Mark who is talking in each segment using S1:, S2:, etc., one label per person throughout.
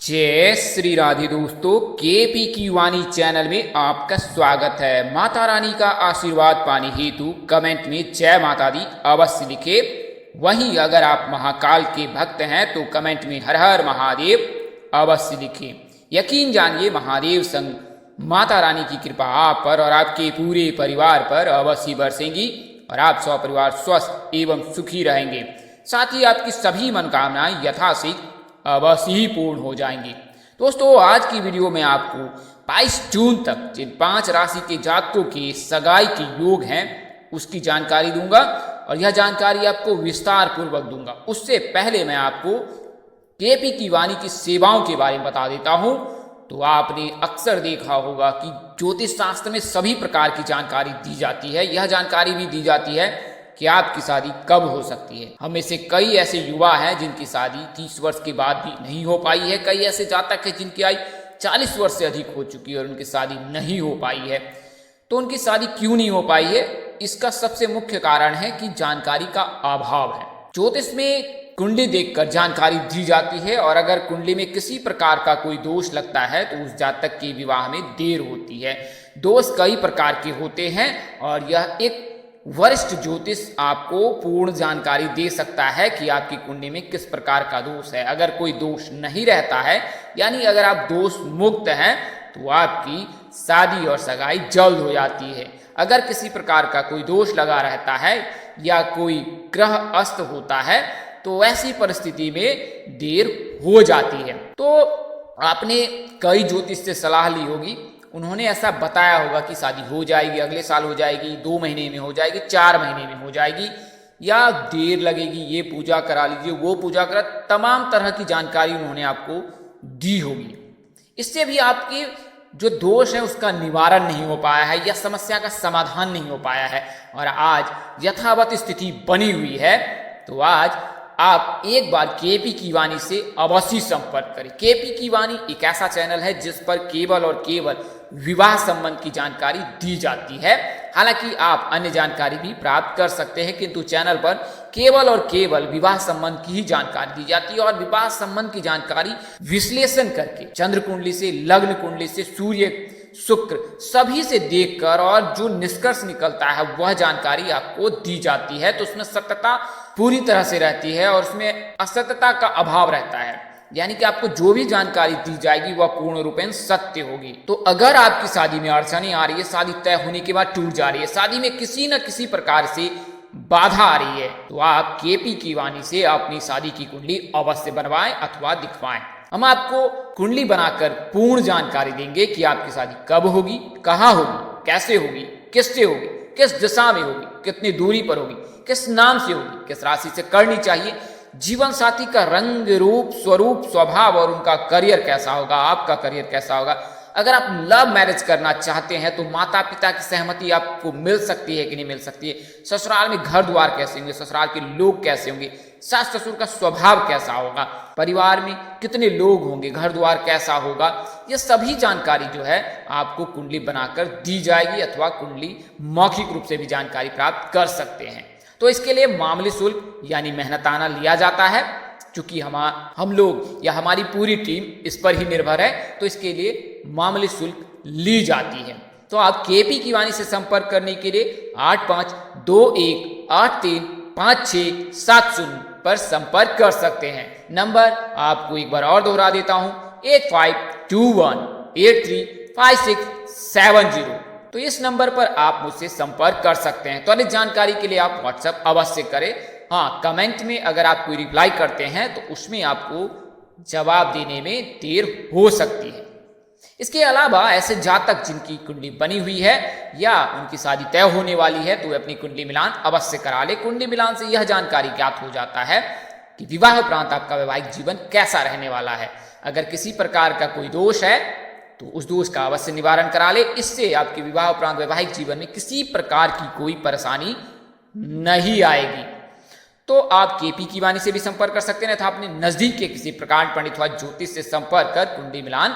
S1: जय श्री राधे दोस्तों, केपी की वाणी चैनल में आपका स्वागत है। माता रानी का आशीर्वाद पाने हेतु कमेंट में जय माता दी अवश्य लिखे। वहीं अगर आप महाकाल के भक्त हैं तो कमेंट में हर हर महादेव अवश्य लिखें। यकीन जानिए महादेव संग माता रानी की कृपा आप पर और आपके पूरे परिवार पर अवश्य बरसेंगी और आप सपरिवार स्वस्थ एवं सुखी रहेंगे। साथ ही आपकी सभी मनोकामनाएं यथाशीघ्र अवश्य ही पूर्ण हो जाएंगी। दोस्तों, आज की वीडियो में आपको 22 जून तक जिन 5 राशि के जातकों के सगाई के योग हैं उसकी जानकारी दूंगा और यह जानकारी आपको विस्तार पूर्वक दूंगा। उससे पहले मैं आपको केपी की वाणी की सेवाओं के बारे में बता देता हूं। तो आपने अक्सर देखा होगा कि ज्योतिष शास्त्र में सभी प्रकार की जानकारी दी जाती है। यह जानकारी भी दी जाती है कि आपकी शादी कब हो सकती है। हम में से कई ऐसे युवा हैं जिनकी शादी 30 वर्ष के बाद भी नहीं हो पाई है। कई ऐसे जातक हैं जिनकी आयु 40 वर्ष से अधिक हो चुकी है और उनकी शादी नहीं हो पाई है। तो उनकी शादी क्यों नहीं हो पाई है? इसका सबसे मुख्य कारण है कि जानकारी का अभाव है। ज्योतिष में कुंडली देखकर जानकारी दी जाती है और अगर कुंडली में किसी प्रकार का कोई दोष लगता है तो उस जातक के विवाह में देर होती है। दोष कई प्रकार के होते हैं और यह एक वरिष्ठ ज्योतिष आपको पूर्ण जानकारी दे सकता है कि आपकी कुंडली में किस प्रकार का दोष है। अगर कोई दोष नहीं रहता है, यानी अगर आप दोष मुक्त हैं, तो आपकी शादी और सगाई जल्द हो जाती है। अगर किसी प्रकार का कोई दोष लगा रहता है या कोई ग्रह अस्त होता है तो ऐसी परिस्थिति में देर हो जाती है। तो आपने कई ज्योतिष से सलाह ली होगी, उन्होंने ऐसा बताया होगा कि शादी हो जाएगी, अगले साल हो जाएगी, 2 महीने में हो जाएगी, 4 महीने में हो जाएगी या देर लगेगी, ये पूजा करा लीजिए, वो पूजा करा, तमाम तरह की जानकारी उन्होंने आपको दी होगी। इससे भी आपके जो दोष है उसका निवारण नहीं हो पाया है या समस्या का समाधान नहीं हो पाया है और आज यथावत स्थिति बनी हुई है। तो आज आप एक बार केपी की वाणी से अवश्य संपर्क करें। केपी की वाणी एक ऐसा चैनल है जिस पर केवल और केवल विवाह संबंध की जानकारी दी जाती है। हालांकि आप अन्य जानकारी भी प्राप्त कर सकते हैं, किंतु चैनल पर केवल और केवल विवाह संबंध की ही जानकारी दी जाती है और विवाह संबंध की जानकारी विश्लेषण करके चंद्र कुंडली से, लग्न कुंडली से, सूर्य, शुक्र सभी से देखकर और जो निष्कर्ष निकलता है वह जानकारी आपको दी जाती है। तो उसमें सत्यता पूरी तरह से रहती है और उसमें असत्यता का अभाव रहता है, यानी कि आपको जो भी जानकारी दी जाएगी वह पूर्ण रूपेण सत्य होगी। तो अगर आपकी शादी में अड़चनें आ रही है, शादी तय होने के बाद टूट जा रही है, शादी में किसी न किसी प्रकार से बाधा आ रही है, तो आप केपी की वाणी से अपनी शादी की कुंडली अवश्य बनवाएं अथवा दिखवाएं। हम आपको कुंडली बनाकर पूर्ण जानकारी देंगे कि आपकी शादी कब होगी, कहाँ होगी, कैसे होगी, किससे होगी, किस दिशा में होगी, कितनी दूरी पर होगी, किस नाम से होगी, किस राशि से करनी चाहिए, जीवन साथी का रंग, रूप, स्वरूप, स्वभाव और उनका करियर कैसा होगा, आपका करियर कैसा होगा। अगर आप लव मैरिज करना चाहते हैं तो माता पिता की सहमति आपको मिल सकती है कि नहीं मिल सकती है, ससुराल में घर द्वार कैसे होंगे, ससुराल के लोग कैसे होंगे, सास ससुर का स्वभाव कैसा होगा, परिवार में कितने लोग होंगे, घर द्वार कैसा होगा, ये सभी जानकारी जो है आपको कुंडली बनाकर दी जाएगी अथवा कुंडली मौखिक रूप से भी जानकारी प्राप्त कर सकते हैं। तो इसके लिए मामूली शुल्क यानी मेहनताना लिया जाता है। चूंकि हम लोग या हमारी पूरी टीम इस पर ही निर्भर है, तो इसके लिए मामूली शुल्क ली जाती है। तो आप केपी की वाणी से संपर्क करने के लिए 8521835670 पर संपर्क कर सकते हैं। नंबर आपको एक बार और दोहरा देता हूं, 8521835670। तो इस नंबर पर आप मुझसे संपर्क कर सकते हैं। तो अधिक जानकारी के लिए आप व्हाट्सएप अवश्य करें। हाँ, कमेंट में अगर आप कोई रिप्लाई करते हैं तो उसमें आपको जवाब देने में देर हो सकती है। इसके अलावा ऐसे जातक जिनकी कुंडली बनी हुई है या उनकी शादी तय होने वाली है तो वे अपनी कुंडली मिलान अवश्य करा ले। कुंडली मिलान से यह जानकारी ज्ञात हो जाता है कि विवाह उपरांत आपका वैवाहिक जीवन कैसा रहने वाला है। अगर किसी प्रकार का कोई दोष है तो उस दोष का अवश्य निवारण करा ले। इससे आपके विवाह उपरांत वैवाहिक जीवन में किसी प्रकार की कोई परेशानी नहीं आएगी। तो आप केपी की वाणी से भी संपर्क कर सकते हैं तथा अपने नजदीक के किसी प्रकांड पंडित व ज्योतिष से संपर्क कर कुंडली मिलान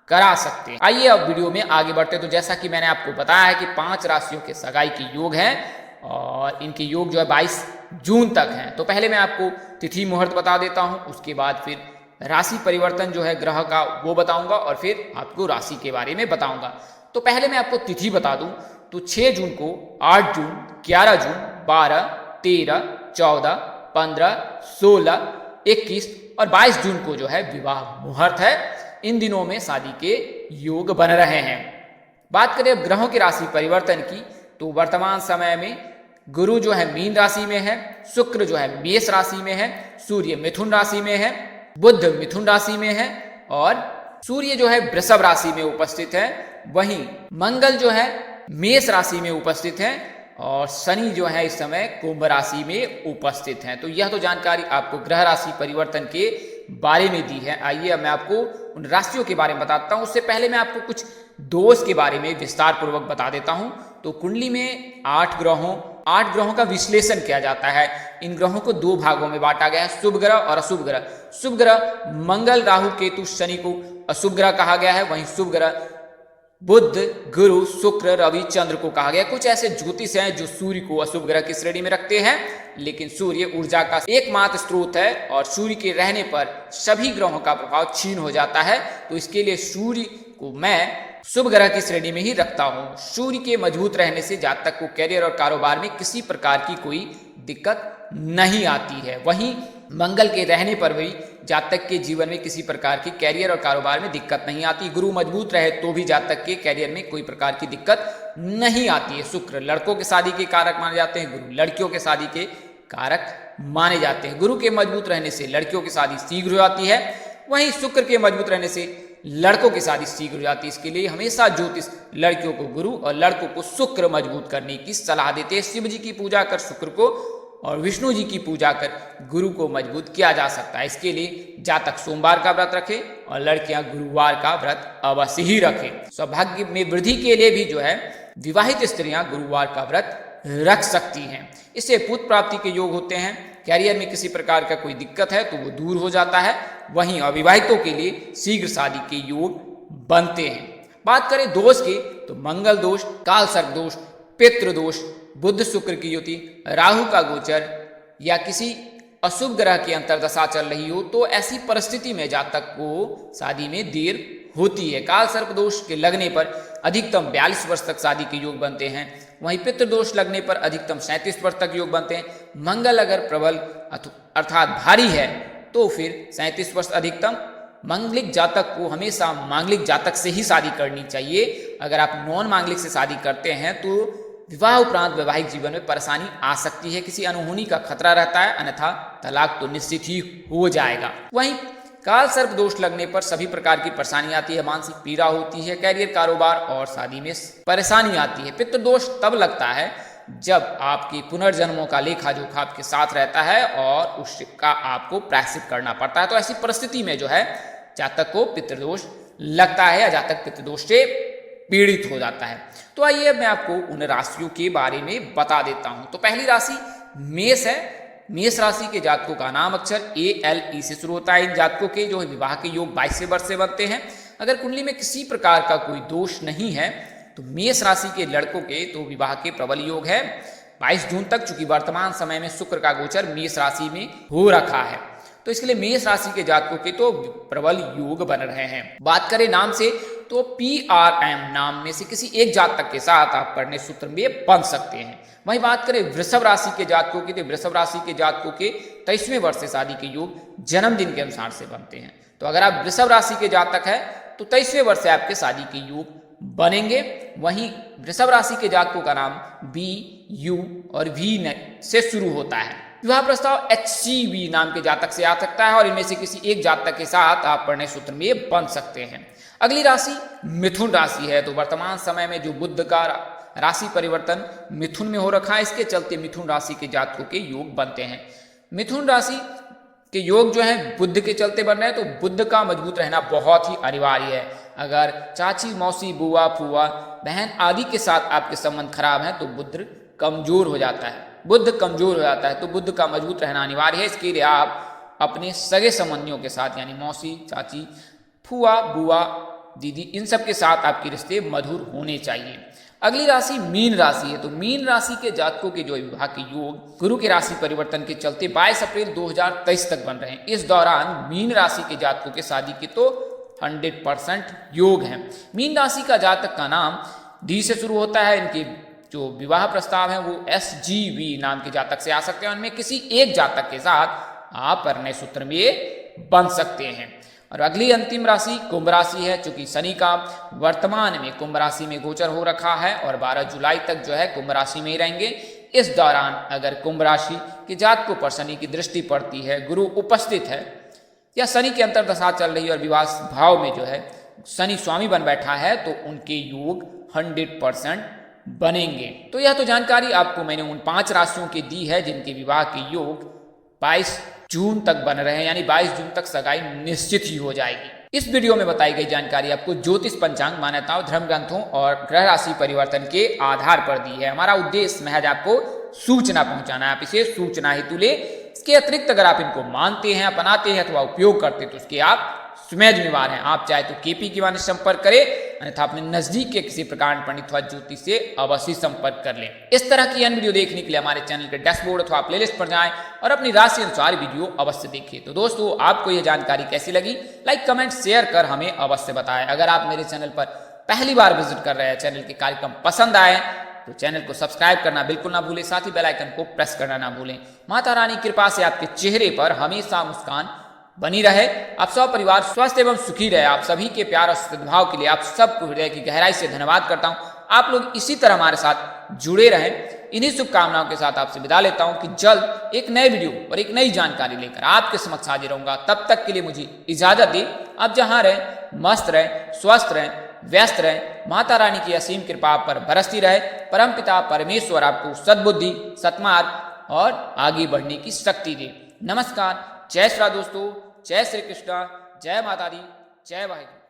S1: करा सकते हैं। आइए अब वीडियो में आगे बढ़ते। तो जैसा कि मैंने आपको बताया है कि 5 राशियों के सगाई के योग हैं और इनके योग जो है 22 जून तक हैं। तो पहले मैं आपको तिथि मुहूर्त बता देता हूं, उसके बाद फिर राशि परिवर्तन जो है ग्रह का वो बताऊंगा और फिर आपको राशि के बारे में बताऊंगा। तो पहले मैं आपको तिथि बता दूं तो 6 जून को, 8 जून, 11 जून, 12, 13, 14, 15, 16, 21 और 22 जून को जो है विवाह मुहूर्त है। इन दिनों में शादी के योग बन रहे हैं। बात करें अब ग्रहों की राशि परिवर्तन की तो वर्तमान समय में गुरु जो है मीन राशि में है, शुक्र जो है मेष राशि में है, सूर्य मिथुन राशि में है, बुध मिथुन राशि में है और सूर्य जो है वृषभ राशि में उपस्थित है। वहीं मंगल जो है मेष राशि में उपस्थित है और शनि जो है इस समय कुंभ राशि में उपस्थित हैं। तो यह तो जानकारी आपको ग्रह राशि परिवर्तन के बारे में दी है। आइए अब मैं आपको उन राशियों के बारे में बताता हूं। उससे पहले मैं आपको कुछ दोष के बारे में विस्तार पूर्वक बता देता हूं। तो कुंडली में 8 ग्रहों का विश्लेषण किया जाता है। इन ग्रहों को 2 भागों में बांटा गया है, शुभ ग्रह और अशुभ ग्रह। शुभ ग्रह मंगल, राहु, केतु, शनि को अशुभ ग्रह कहा गया है। वहीं शुभ ग्रह बुध, गुरु, शुक्र, रवि, चंद्र को कहा गया। कुछ ऐसे ज्योतिष हैं जो सूर्य को अशुभ ग्रह की श्रेणी में रखते हैं, लेकिन सूर्य ऊर्जा का एकमात्र स्रोत है और सूर्य के रहने पर सभी ग्रहों का प्रभाव क्षीण हो जाता है। तो इसके लिए सूर्य को मैं शुभ ग्रह की श्रेणी में ही रखता हूं। सूर्य के मजबूत रहने से जातक को कैरियर और कारोबार में किसी प्रकार की कोई दिक्कत नहीं आती है। वहीं मंगल के रहने पर भी जातक के जीवन में किसी प्रकार की कैरियर और कारोबार में दिक्कत नहीं आती। गुरु मजबूत रहे तो भी जातक के कैरियर में कोई प्रकार की दिक्कत नहीं आती है। शुक्र लड़कों के शादी के कारक माने जाते हैं, गुरु लड़कियों के शादी के कारक माने जाते हैं। गुरु के मजबूत रहने से लड़कियों की शादी शीघ्र हो जाती है, वहीं शुक्र के मजबूत रहने से लड़कों की शादी शीघ्र हो जाती है। इसके लिए हमेशा ज्योतिष लड़कियों को गुरु और लड़कों को शुक्र मजबूत करने की सलाह देते हैं। शिव जी की पूजा कर शुक्र को और विष्णु जी की पूजा कर गुरु को मजबूत किया जा सकता है। इसके लिए जातक सोमवार का व्रत रखे और लड़कियां गुरुवार का व्रत अवश्य ही रखें। सौभाग्य में वृद्धि के लिए भी जो है विवाहित स्त्रियां गुरुवार का व्रत रख सकती हैं। इससे पुत्र प्राप्ति के योग होते हैं। कैरियर में किसी प्रकार का कोई दिक्कत है तो वो दूर हो जाता है। वहीं अविवाहितों के लिए शीघ्र शादी के योग बनते हैं। बात करें दोष की तो मंगल दोष, काल सर्प दोष, पितृ दोष, बुध शुक्र की युति, राहु का गोचर या किसी अशुभ ग्रह की अंतर्दशा चल रही हो तो ऐसी परिस्थिति में जातक को शादी में देर होती है। काल सर्प दोष के लगने पर अधिकतम 42 वर्ष तक शादी के योग बनते हैं। वहीं पितृ दोष लगने पर अधिकतम 37 वर्ष तक योग बनते हैं। मंगल अगर प्रबल अर्थात भारी है तो फिर 37 वर्ष अधिकतम। मांगलिक जातक को हमेशा मांगलिक जातक से ही शादी करनी चाहिए। अगर आप नॉन मांगलिक से शादी करते हैं तो विवाह उपरांत वैवाहिक जीवन में परेशानी आ सकती है, किसी अनहोनी का खतरा रहता है, अन्यथा तलाक तो निश्चित ही हो जाएगा। वहीं काल सर्प दोष लगने पर सभी प्रकार की परेशानी आती है, मानसिक पीड़ा होती है, कैरियर, कारोबार और शादी में परेशानी आती है। पितृ दोष तब लगता है जब आपकी पुनर्जन्मों का लेखा जोखा आपके साथ रहता है और उसका आपको प्रायश्चित करना पड़ता है। तो ऐसी परिस्थिति में जो है जातक को पितृदोष लगता है या जातक पितृदोष से पीड़ित हो जाता है। तो आइए अब मैं आपको उन राशियों के बारे में बता देता हूं। तो पहली राशि मेष है। मेष राशि के जातकों का नाम अक्षर ALE से शुरू होता है। इन जातकों के जो विवाह के योग 22वें वर्ष से बनते हैं। अगर कुंडली में किसी प्रकार का कोई दोष नहीं है तो मेष राशि के लड़कों के तो विवाह के प्रबल योग है 22 जून तक, चूंकि वर्तमान समय में शुक्र का गोचर मेष राशि में हो रखा है। तो इसके लिए मेष राशि के जातकों के तो प्रबल योग बन रहे हैं। बात करें नाम से तो PRM नाम में से किसी एक जातक के साथ आप पढ़ने सूत्र में बन सकते हैं। वहीं बात करें वृषभ राशि के जातकों की तो वृषभ राशि के जातकों के 23वें वर्ष से शादी के योग जन्मदिन के अनुसार से बनते हैं। तो अगर आप वृषभ राशि के जातक है तो 23वें वर्ष से आपके शादी के योग बनेंगे। वहीं वृषभ राशि के जातकों का नाम B, U और V से शुरू होता है। विवाह प्रस्ताव HCV नाम के जातक से आ सकता है और इनमें से किसी एक जातक के साथ आप पढ़ने सूत्र में बन सकते हैं। अगली राशि मिथुन राशि है। तो वर्तमान समय में जो बुध का राशि परिवर्तन मिथुन में हो रखा है, इसके चलते मिथुन राशि के जातकों के योग बनते हैं। मिथुन राशि के योग जो है बुध के चलते बन रहे हैं, तो बुध का मजबूत रहना बहुत ही अनिवार्य है। अगर चाची, मौसी, बुआ, फुआ, बहन आदि के साथ आपके संबंध खराब हैं तो बुध कमजोर हो जाता है। बुध कमजोर हो जाता है तो बुध का मजबूत रहना अनिवार्य है। इसके लिए आप अपने सगे संबंधियों के साथ यानी मौसी, चाची, फुआ, बुआ, दीदी, इन सब के साथ आपके रिश्ते मधुर होने चाहिए। अगली राशि मीन राशि है। तो मीन राशि के जातकों के जो विवाह के योग गुरु के राशि परिवर्तन के चलते 22 अप्रैल 2023 तक बन रहे हैं। इस दौरान मीन राशि के जातकों के शादी के तो 100% योग हैं। मीन राशि का जातक का नाम डी से शुरू होता है। इनके जो विवाह प्रस्ताव है वो SGV नाम के जातक से आ सकते हैं। उनमें किसी एक जातक के साथ आप परिणय सूत्र में बन सकते हैं। और अगली अंतिम राशि कुंभ राशि है। चूंकि शनि का वर्तमान में कुंभ राशि में गोचर हो रखा है और 12 जुलाई तक जो है कुंभ राशि में ही रहेंगे। इस दौरान अगर कुंभ राशि के जातकों पर शनि की दृष्टि पड़ती है, गुरु उपस्थित है या शनि की अंतर्दशा चल रही है और विवाह भाव में जो है शनि स्वामी बन बैठा है, तो उनके योग 100% बनेंगे। तो यह तो जानकारी आपको मैंने उन 5 राशियों की दी है जिनके विवाह के योग 22 जून तक बन रहे हैं, यानी 22 जून तक सगाई निश्चित ही हो जाएगी। इस वीडियो में बताई गई जानकारी आपको ज्योतिष, पंचांग, मान्यताओं, धर्म ग्रंथों और ग्रह राशि परिवर्तन के आधार पर दी है। हमारा उद्देश्य महज आपको सूचना पहुंचाना है। आप इसे सूचना हेतु ले। इसके अतिरिक्त अगर आप इनको मानते हैं, अपनाते हैं अथवा उपयोग करते हैं तो उसके आप स्वयं जिम्मेवार हैं। आप चाहे तो KP कीवानी से संपर्क करें, अन्यथा अपने नजदीक के किसी प्रकार पंडित अथवा ज्योतिष से अवश्य संपर्क कर लें। इस तरह की अन्य वीडियो देखने के लिए हमारे चैनल के डैशबोर्ड अथवा प्लेलिस्ट पर जाएं और अपनी राशि अनुसार वीडियो अवश्य देखें। तो दोस्तों, आपको यह जानकारी कैसी लगी, लाइक, कमेंट, शेयर कर हमें अवश्य बताएं। अगर आप मेरे चैनल पर पहली बार विजिट कर रहे हैं, चैनल के कार्यक्रम पसंद आए तो चैनल को सब्सक्राइब करना बिल्कुल ना भूलें, साथ ही बेल आइकन को प्रेस करना ना भूलें। माता रानी कृपा से आपके चेहरे पर हमेशा मुस्कान बनी रहे, आप सब परिवार स्वस्थ एवं सुखी रहे। आप सभी के प्यार और सद्भाव के लिए आप सबको हृदय की गहराई से धन्यवाद करता हूं। आप लोग इसी तरह हमारे साथ जुड़े रहें। इन्हीं शुभकामनाओं के साथ आपसे विदा लेता हूं कि जल्द एक नए वीडियो और एक नई जानकारी लेकर आपके समक्ष हाजिर रहूंगा। तब तक के लिए मुझे इजाजत दें। आप जहां रहें मस्त रहें, स्वस्थ रहें, व्यस्त रहें। माता रानी की असीम कृपा आप पर बरसती रहे। परमपिता परमेश्वर आपको सद्बुद्धि, सत्मार्ग और आगे बढ़ने की शक्ति दे। नमस्कार, जय श्री राम दोस्तों, जय श्री कृष्णा, जय माता दी, जय वाहिगुरु।